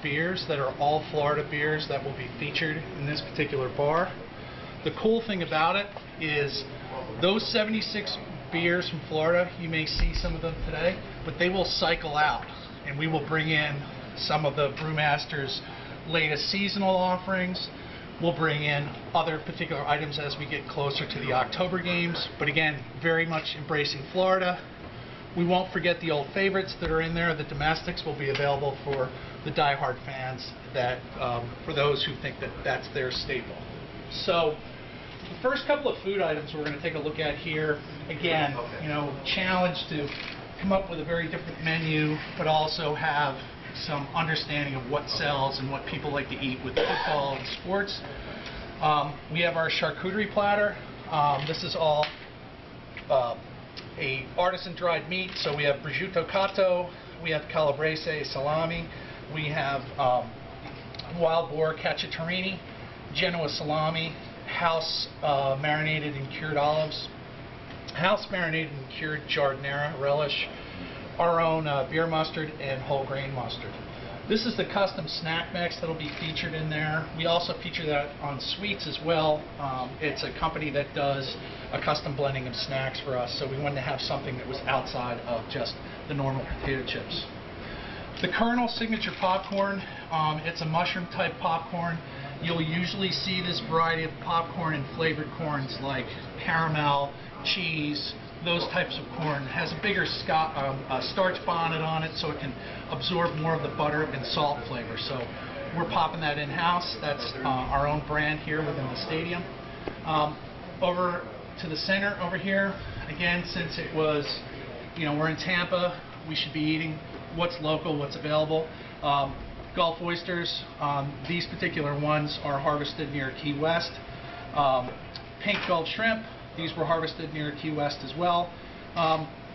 beers that are all Florida beers that will be featured in this particular bar. The cool thing about it is those 76 beers from Florida, you may see some of them today, but they will cycle out, and we will bring in some of the brewmaster's latest seasonal offerings. We'll bring in other particular items as we get closer to the October games, but again, very much embracing Florida. We won't forget the old favorites that are in there. The domestics will be available for the diehard fans, that for those who think that that's their staple. So the first couple of food items we're going to take a look at here, again, you know, challenge to come up with a very different menu, but also have some understanding of what sells and what people like to eat with football and sports. We have our charcuterie platter. This is all a artisan dried meat, so we have prosciutto cotto, we have calabrese salami, we have wild boar cacciatorini, Genoa salami, house marinated and cured olives, house marinated and cured giardiniera relish, our own beer mustard, and whole grain mustard. This is the custom snack mix that will be featured in there. We also feature that on sweets as well. It's a company that does a custom blending of snacks for us, so we wanted to have something that was outside of just the normal potato chips. The Colonel signature popcorn, it's a mushroom type popcorn. You'll usually see this variety of popcorn in flavored corns like caramel, cheese, those types of corn. It has a bigger starch bonnet on it, so it can absorb more of the butter and salt flavor. So we're popping that in-house. That's our own brand here within the stadium. Over to the center over here, again, since it was, you know, we're in Tampa, we should be eating what's local, what's available. Gulf oysters, these particular ones are harvested near Key West. Pink Gulf shrimp, these were harvested near Key West as well.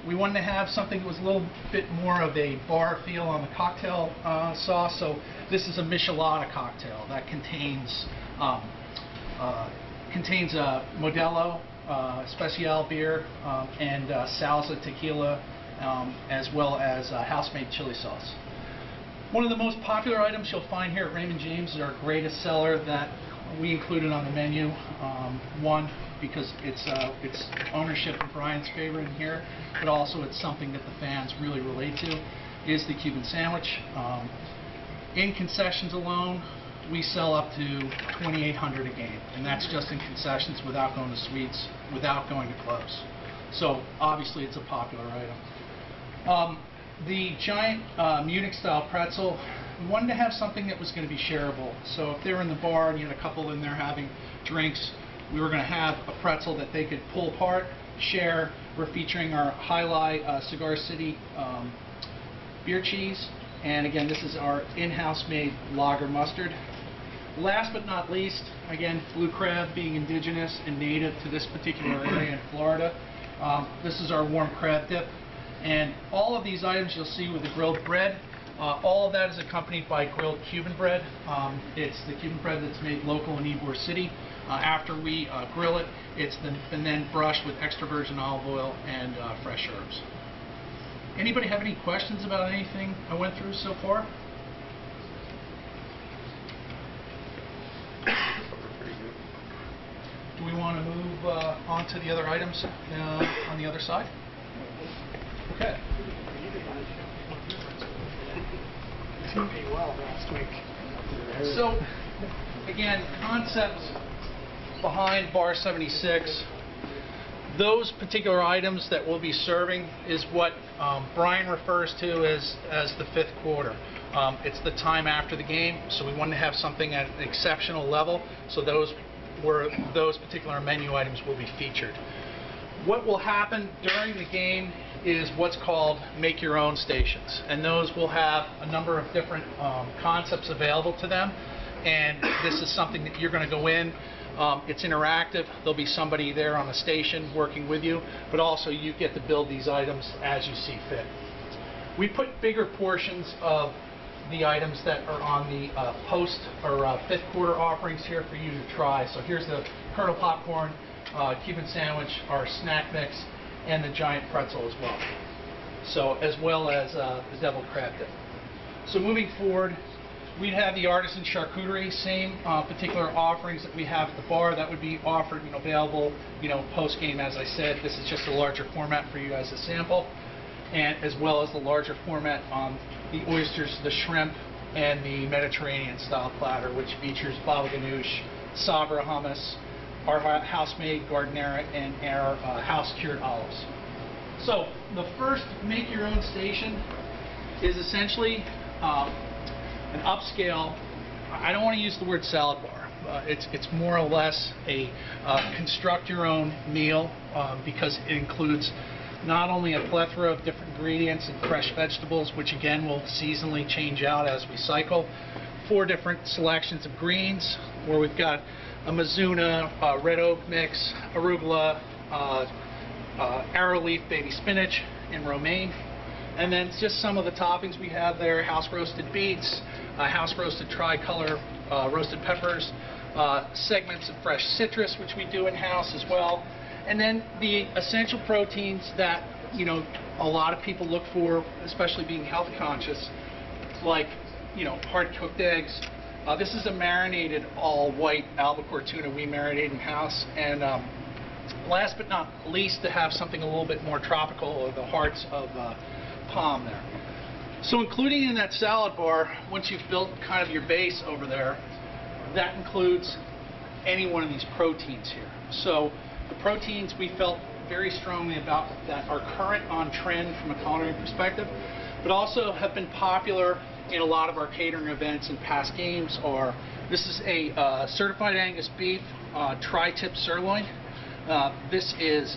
We wanted to have something that was a little bit more of a bar feel on the cocktail sauce, so this is a Michelada cocktail that contains Modelo Special beer and Salsa tequila, as well as house-made chili sauce. One of the most popular items you'll find here at Raymond James is our greatest seller that we included on the menu. One, because it's ownership of Brian's favorite in here, but also it's something that the fans really relate to, is the Cuban sandwich. In concessions alone, we sell up to $2,800 a game, and that's just in concessions without going to suites, without going to clubs. So obviously it's a popular item. The giant Munich-style pretzel, we wanted to have something that was going to be shareable. So if they were in the bar and you had a couple in there having drinks, we were going to have a pretzel that they could pull apart, share. We're featuring our Highlight Cigar City beer cheese. And again, this is our in-house made lager mustard. Last but not least, again, blue crab being indigenous and native to this particular area in Florida. This is our warm crab dip. And all of these items you'll see with the grilled bread, all of that is accompanied by grilled Cuban bread. It's the Cuban bread that's made local in Ybor City. After we grill it, it's been then brushed with extra virgin olive oil and fresh herbs. Anybody have any questions about anything I went through so far? Do we want to move on to the other items on the other side? Okay. Well last week. So, again, concept behind Bar 76. Those particular items that we'll be serving is what Brian refers to as the fifth quarter. It's the time after the game, so we wanted to have something at an exceptional level, so those particular menu items will be featured. What will happen during the game is what's called make your own stations, and those will have a number of different concepts available to them, and this is something that you're going to go in. It's interactive. There'll be somebody there on the station working with you, but also you get to build these items as you see fit. We put bigger portions of the items that are on the post or fifth quarter offerings here for you to try. So here's the Colonel popcorn, Cuban sandwich, our snack mix, and the giant pretzel as well. So as well as the deviled crab dip. So moving forward, We'd have the artisan charcuterie, same particular offerings that we have at the bar. That would be offered, available, post game. As I said, this is just a larger format for you guys to sample, and as well as the larger format on the oysters, the shrimp, and the Mediterranean style platter, which features baba ganoush, sabra hummus, our house-made giardiniera, and our house-cured olives. So the first make-your-own station is essentially an upscale. I don't want to use the word salad bar. It's more or less a construct-your-own meal because it includes not only a plethora of different ingredients and fresh vegetables, which again will seasonally change out as we cycle, 4 different selections of greens, where we've got a mizuna, red oak mix, arugula, arrowleaf baby spinach, and romaine. And then just some of the toppings we have there: house roasted beets, house roasted tricolor roasted peppers, segments of fresh citrus, which we do in-house as well. And then the essential proteins that a lot of people look for, especially being health conscious, like hard cooked eggs. This is a marinated all white albacore tuna we marinate in-house. And last but not least, to have something a little bit more tropical, or the hearts of palm there. So including in that salad bar, once you've built kind of your base over there, that includes any one of these proteins here. So the proteins we felt very strongly about that are current on trend from a culinary perspective, but also have been popular in a lot of our catering events and past games are: this is a certified Angus beef tri-tip sirloin. This is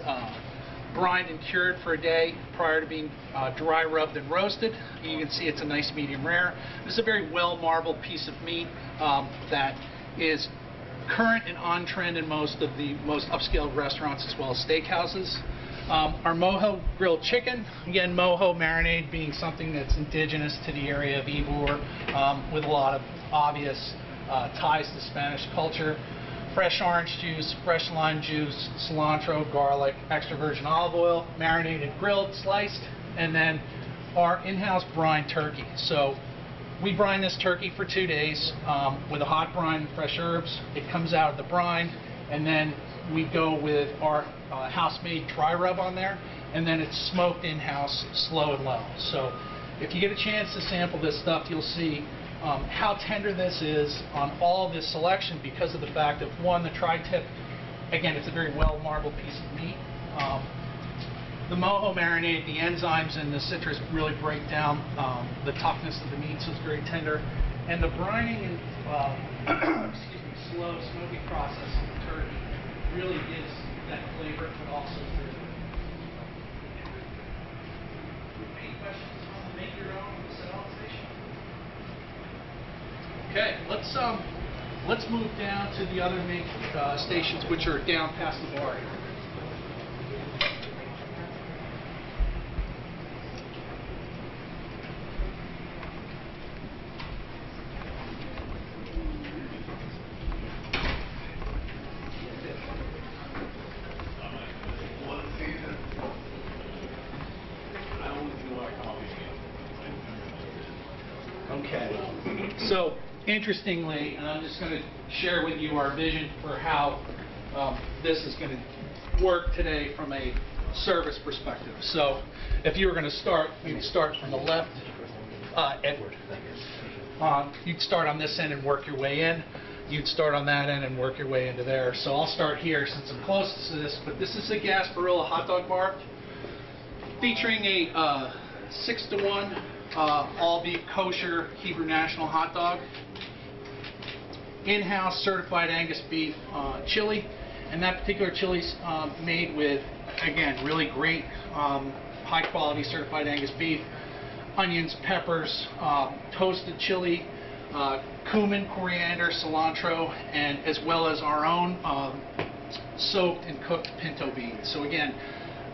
brined and cured for a day prior to being dry rubbed and roasted. You can see it's a nice medium rare. This is a very well marbled piece of meat that is current and on trend in most of the most upscale restaurants as well as steakhouses. Our mojo grilled chicken, again mojo marinade being something that's indigenous to the area of Ybor, with a lot of obvious ties to Spanish culture. Fresh orange juice, fresh lime juice, cilantro, garlic, extra virgin olive oil, marinated, grilled, sliced, and then our in-house brine turkey. So we brine this turkey for 2 days with a hot brine and fresh herbs. It comes out of the brine, and then we go with our house-made dry rub on there, and then it's smoked in-house, slow and low. So if you get a chance to sample this stuff, you'll see how tender this is on all of this selection, because of the fact of, one, the tri-tip, again, it's a very well marbled piece of meat. The mojo marinade, the enzymes and the citrus really break down the toughness of the meat, so it's very tender. And the brining and slow smoking process of the turkey really gives that flavor, but also through. Any questions on the make your own set-off station? Okay, let's move down to the other make stations, which are down past the bar here. Okay, so interestingly, and I'm just going to share with you our vision for how this is going to work today from a service perspective. So if you were going to start, you'd start from the left, Edward. You'd start on this end and work your way in. You'd start on that end and work your way into there. So I'll start here since I'm closest to this, but this is a Gasparilla hot dog bar featuring a 6-to-1 all beef kosher Hebrew national hot dog, in-house certified Angus beef chili, and that particular chili's made with, again, really great high quality certified Angus beef, onions, peppers, toasted chili, cumin, coriander, cilantro, and as well as our own soaked and cooked pinto beans. So again,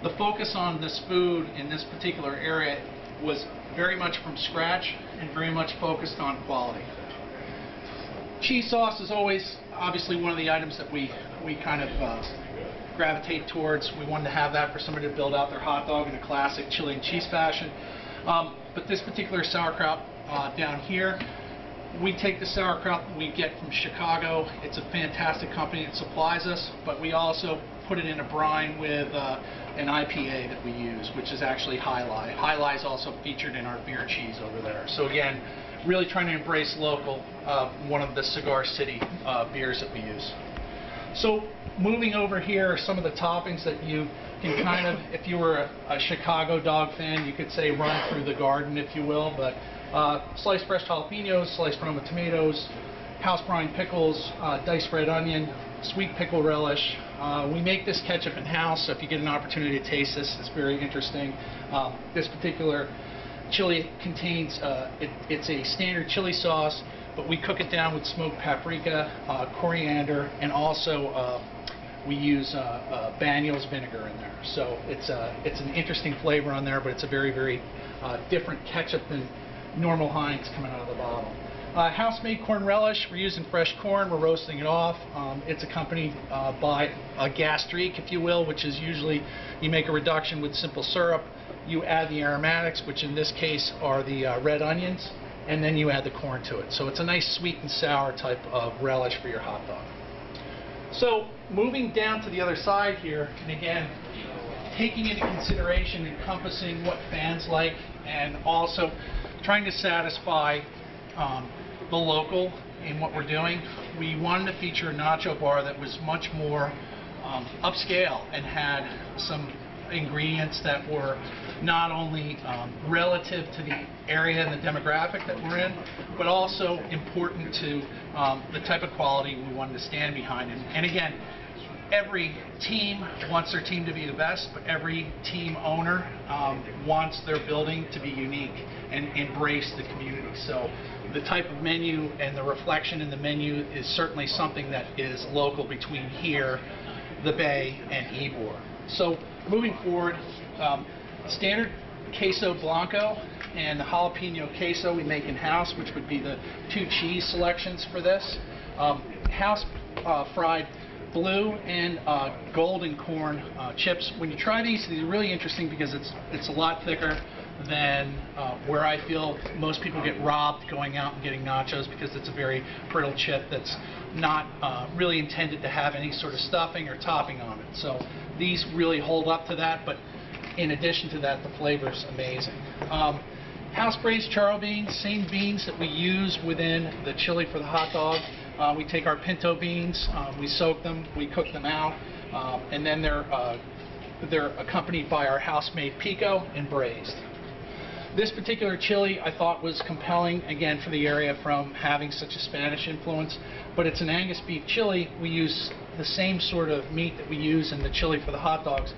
the focus on this food in this particular area was very much from scratch and very much focused on quality. Cheese sauce is always obviously one of the items that we kind of gravitate towards. We wanted to have that for somebody to build out their hot dog in a classic chili and cheese fashion. But this particular sauerkraut down here, We take the sauerkraut that we get from Chicago. It's a fantastic company that supplies us, but we also put it in a brine with an IPA that we use, which is actually High Lie. High Lie is also featured in our beer cheese over there. So again, really trying to embrace local, one of the Cigar City beers that we use. So moving over here are some of the toppings that you can kind of, if you were a Chicago dog fan, you could say run through the garden, if you will. But sliced fresh jalapenos, sliced Roma tomatoes, house brine pickles, diced red onion, sweet pickle relish. We make this ketchup in-house, so if you get an opportunity to taste this, it's very interesting. This particular chili contains, it's a standard chili sauce, but we cook it down with smoked paprika, coriander, and also we use Banyos vinegar in there. So it's an interesting flavor on there, but it's a very, very different ketchup than normal Heinz coming out of the bottle. House-made corn relish, we're using fresh corn, we're roasting it off. It's accompanied by a gastrique, if you will, which is usually you make a reduction with simple syrup, you add the aromatics, which in this case are the red onions, and then you add the corn to it. So it's a nice sweet and sour type of relish for your hot dog. So moving down to the other side here, and again, taking into consideration encompassing what fans like and also trying to satisfy the local in what we're doing, we wanted to feature a nacho bar that was much more upscale and had some ingredients that were not only relative to the area and the demographic that we're in, but also important to the type of quality we wanted to stand behind. And again, every team wants their team to be the best, but every team owner wants their building to be unique and embrace the community. So the type of menu and the reflection in the menu is certainly something that is local between here, the Bay, and Ybor. So moving forward, standard queso blanco and the jalapeno queso we make in-house, which would be the two cheese selections for this. House fried blue and golden corn chips. When you try these are really interesting because it's a lot thicker than where I feel most people get robbed going out and getting nachos, because it's a very brittle chip that's not really intended to have any sort of stuffing or topping on it. So these really hold up to that, but in addition to that, the flavor's amazing. House braised charro beans, same beans that we use within the chili for the hot dog. We take our pinto beans, we soak them, we cook them out, and then they're accompanied by our house-made pico and braised. This particular chili I thought was compelling, again, for the area from having such a Spanish influence, but it's an Angus beef chili. We use the same sort of meat that we use in the chili for the hot dogs,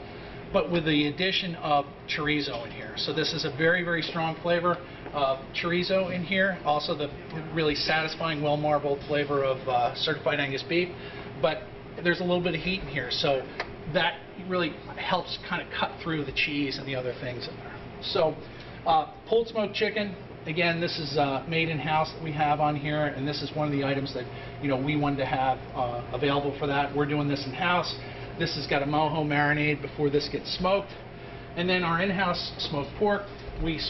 but with the addition of chorizo in here. So this is a very, very strong flavor of chorizo in here. Also the really satisfying, well-marbled flavor of certified Angus beef, but there's a little bit of heat in here, so that really helps kind of cut through the cheese and the other things in there. So pulled smoked chicken, again, this is made in-house that we have on here, and this is one of the items that we wanted to have available for that. We're doing this in-house. This has got a mojo marinade before this gets smoked. And then our in-house smoked pork, we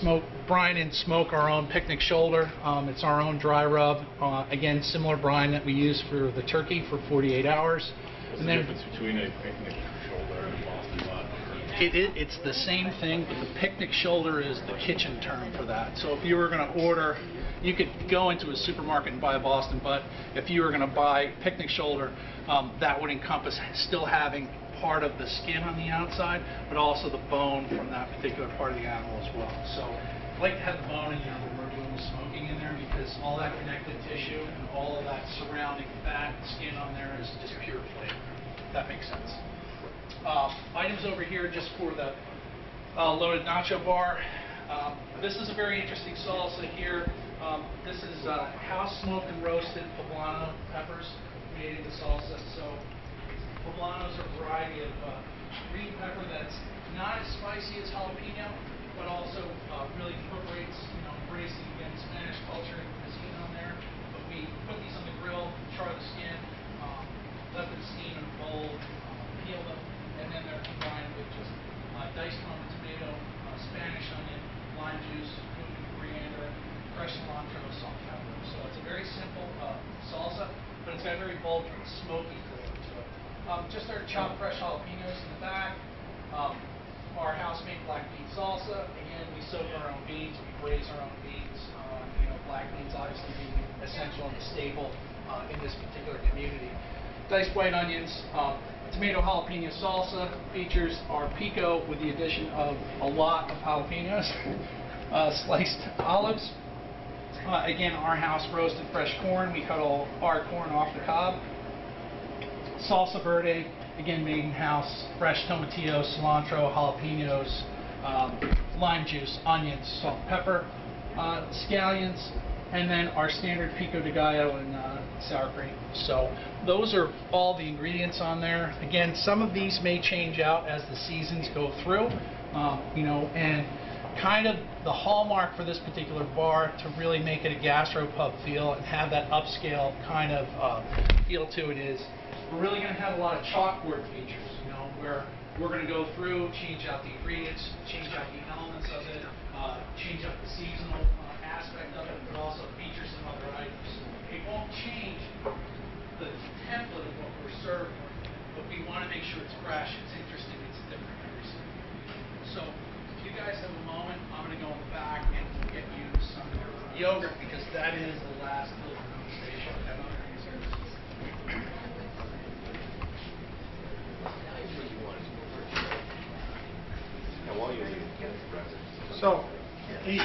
brine and smoke our own picnic shoulder. It's our own dry rub. Again, similar brine that we use for the turkey for 48 hours. What's the difference between a picnic shoulder and a Boston butt? It's the same thing, but the picnic shoulder is the kitchen term for that. So if you were going to order, you could go into a supermarket and buy a Boston butt. If you were going to buy picnic shoulder, that would encompass still having part of the skin on the outside, but also the bone from that particular part of the animal as well. So I like to have the bone in there when we're doing the smoking in there, because all that connective tissue and all of that surrounding fat and skin on there is just pure flavor. If that makes sense. Items over here just for the loaded nacho bar. This is a very interesting salsa here. This is house smoked and roasted poblano peppers made into salsa. So poblanos are a variety of green pepper that's not as spicy as jalapeno, but also really incorporates, embracing again Spanish culture and cuisine on there. But we put these on the grill, char the skin, let them steam in a bowl, peel them, and then they're combined with just diced Roma tomato, Spanish onion, lime juice, cumin, coriander, fresh cilantro, salt, pepper. So it's a very got a very bold, smoky flavor to it. Just our chopped fresh jalapenos in the back. Our house-made black bean salsa. Again, we soak our own beans, we braise our own beans. Black beans obviously being essential and a staple in this particular community. Diced white onions, tomato jalapeno salsa features our pico with the addition of a lot of jalapenos, sliced olives. Again, our house roasted fresh corn. We cut all our corn off the cob. Salsa verde, again made in house, fresh tomatillo, cilantro, jalapenos, lime juice, onions, salt, pepper, scallions, and then our standard pico de gallo and sour cream. So those are all the ingredients on there. Again, some of these may change out as the seasons go through, and kind of the hallmark for this particular bar to really make it a gastropub feel and have that upscale kind of feel to it is we're really going to have a lot of chalkboard features, where we're going to go through, change out the ingredients, change out the elements of it, change out the seasonal aspect of it, but also feature some other items. It won't change the template of what we're serving, but we want to make sure it's fresh, it's interesting, it's different every single week. So if you guys have a moment, I'm going to go in the back and get you some yogurt because that is the last little conversation I have on our services. So, eat.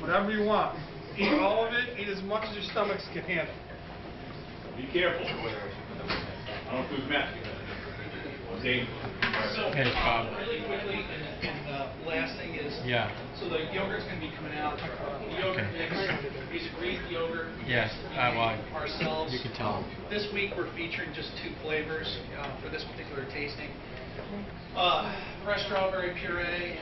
Whatever you want. Eat all of it. Eat as much as your stomachs can handle. Be careful. I don't know if we've met. So, really quickly, and the last thing is, so the yogurt's going to be coming out. The yogurt mix is Greek yogurt. Yes, ourselves. You can tell. This week we're featuring just 2 flavors for this particular tasting. Fresh strawberry puree,